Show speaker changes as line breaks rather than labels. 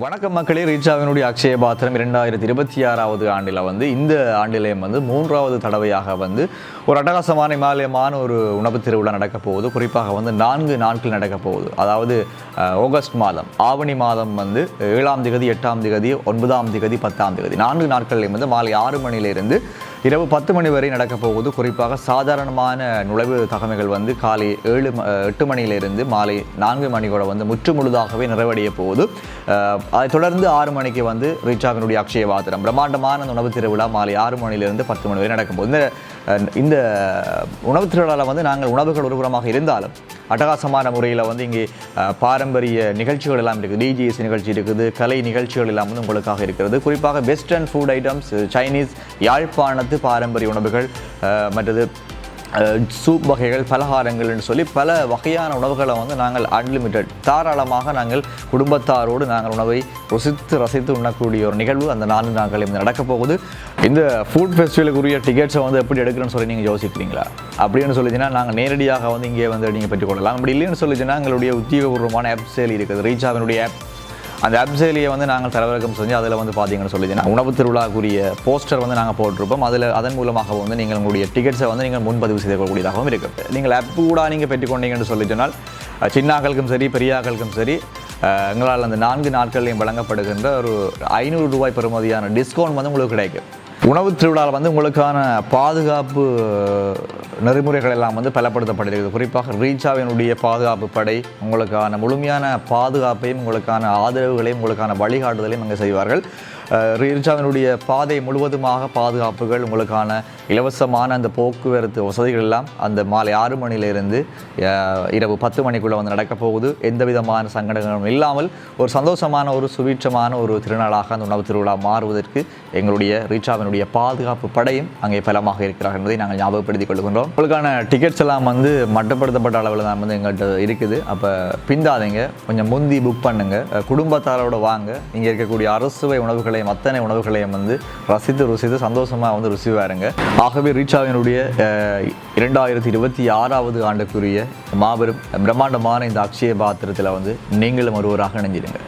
வணக்கம் மக்களே, ரீச்சாவினுடைய அக்ஷய பாத்திரம் 2026வது ஆண்டில் இந்த ஆண்டிலேயும் 3வது தடவையாக ஒரு அட்டகாசமான இமாலயமான ஒரு உணவு திருவிழா நடக்க போகுது. குறிப்பாக 4 நாட்கள் நடக்க போகுது. அதாவது ஆகஸ்ட் மாதம், ஆவணி மாதம் 7ஆம் திகதி, 8ஆம் திகதி, 9ஆம் திகதி, 10ஆம் திகதி 4 நாட்கள்லையும் மாலை 6 மணியிலிருந்து இரவு 10 மணி வரை நடக்க போகுது. குறிப்பாக சாதாரணமான நுழைவு தகமைகள் காலை 8 மணியிலிருந்து மாலை 4 மணியோட முற்று முழுதாகவே நிறைவடைய போகுது. அதைத் தொடர்ந்து 6 மணிக்கு ரீச்சாவினுடைய அக்ஷய பாத்திரம் பிரம்மாண்டமான உணவு திருவிழா மாலை 6 மணியிலிருந்து 10 மணி வரை நடக்கும் போது இந்த உணவு திருவிழாவில் நாங்கள் உணவுகள் ஒருபுறமாக இருந்தாலும் அட்டகாசமான முறையில் இங்கே பாரம்பரிய நிகழ்ச்சிகள் எல்லாம் இருக்குது. டிஜிஎஸ் நிகழ்ச்சி இருக்குது, கலை நிகழ்ச்சிகள் எல்லாம் உங்களுக்காக இருக்கிறது. குறிப்பாக வெஸ்டர்ன் ஃபுட் ஐட்டம்ஸ், சைனீஸ், யாழ்ப்பாணத்து பாரம்பரிய உணவுகள், மற்றது சூப் வகைகள், பலகாரங்கள் என்று சொல்லி பல வகையான உணவுகளை நாங்கள் அன்லிமிட்டட் தாராளமாக நாங்கள் குடும்பத்தாரோடு நாங்கள் உணவை ரசித்து உண்ணக்கூடிய ஒரு நிகழ்வு அந்த 4 நாட்கள் நடக்க போகுது. இந்த ஃபுட் ஃபெஸ்டிவலுக்குரிய டிக்கெட்ஸை எப்படி எடுக்கிறேன்னு சொல்லி நீங்கள் யோசிக்கிறீங்களா? அப்படின்னு சொல்லிச்சுன்னா நாங்கள் நேரடியாக இங்கே நீங்கள் பெற்றுக்கொள்ளலாம். அப்படி இல்லைன்னு சொல்லிச்சுன்னா எங்களுடைய உத்தியோகபூர்வமான ஆப் செயலி இருக்குது, ரீச்சாவினுடைய ஆப். அந்த ஆப் செயலியை நாங்கள் தரவிறக்கம் செஞ்சு அதில் பார்த்தீங்கன்னு சொல்லிச்சுன்னா உணவு திருவிழாக்குரிய போஸ்டர் நாங்கள் போட்டிருப்போம். அதன் மூலமாக நீங்கள் உங்களுடைய டிக்கெட்ஸை நீங்கள் முன்பதிவு செய்யக்கூடியதாகவும் இருக்குது. நீங்கள் ஆப் கூட நீங்கள் பெற்றுக்கொண்டீங்கன்னு சொல்லி சொன்னால் சின்னாக்களுக்கும் சரி பெரியாக்களுக்கும் சரி எங்களால் அந்த 4 நாட்களையும் வழங்கப்படுகின்ற ஒரு 500 ரூபாய் பெறுமதியான டிஸ்கவுண்ட் உங்களுக்கு கிடைக்கும். உணவு திருவிழாவில் உங்களுக்கான பாதுகாப்பு நெறிமுறைகள் எல்லாம் பலப்படுத்தப்படுகிறது. குறிப்பாக ரீச்சாவினுடைய பாதுகாப்பு படை உங்களுக்கான முழுமையான பாதுகாப்பையும் உங்களுக்கான ஆதரவுகளையும் உங்களுக்கான வழிகாட்டுதலையும் அங்கே செய்வார்கள். ரீச்சாவினுடைய பாதை முழுவதுமாக பாதுகாப்புகள், உங்களுக்கான இலவசமான அந்த போக்குவரத்து வசதிகள் எல்லாம் அந்த மாலை 6 மணியிலிருந்து இரவு 10 மணிக்குள்ளே நடக்க போகுது. எந்த விதமான சங்கடங்களும் இல்லாமல் ஒரு சந்தோஷமான ஒரு சுவீட்சமான ஒரு திருநாளாக அந்த உணவு திருவிழா மாறுவதற்கு எங்களுடைய ரீச்சாவினுடைய பாதுகாப்பு படையும் அங்கே பலமாக இருக்கிறார்கள் என்பதை நாங்கள் ஞாபகப்படுத்திக் கொள்கின்றோம். உங்களுக்கான டிக்கெட்ஸ் எல்லாம் மட்டுப்படுத்தப்பட்ட அளவில் தான் எங்கள்கிட்ட இருக்குது. அப்போ பிந்தாதீங்க, கொஞ்சம் முந்தி புக் பண்ணுங்க, குடும்பத்தாரோட வாங்க. இங்கே இருக்கக்கூடிய அரசுவை உணவுகளையும் அத்தனை உணவுகளையும் ரசித்து சந்தோஷமாக ருசி வாருங்க. ஆகவே ரீச்சாவினுடைய 2026வது ஆண்டுக்குரிய மாபெரும் பிரம்மாண்டமான இந்த அக்ஷய பாத்திரத்தில் நீங்களும் ஒருவராக இணைஞ்சிடுங்க.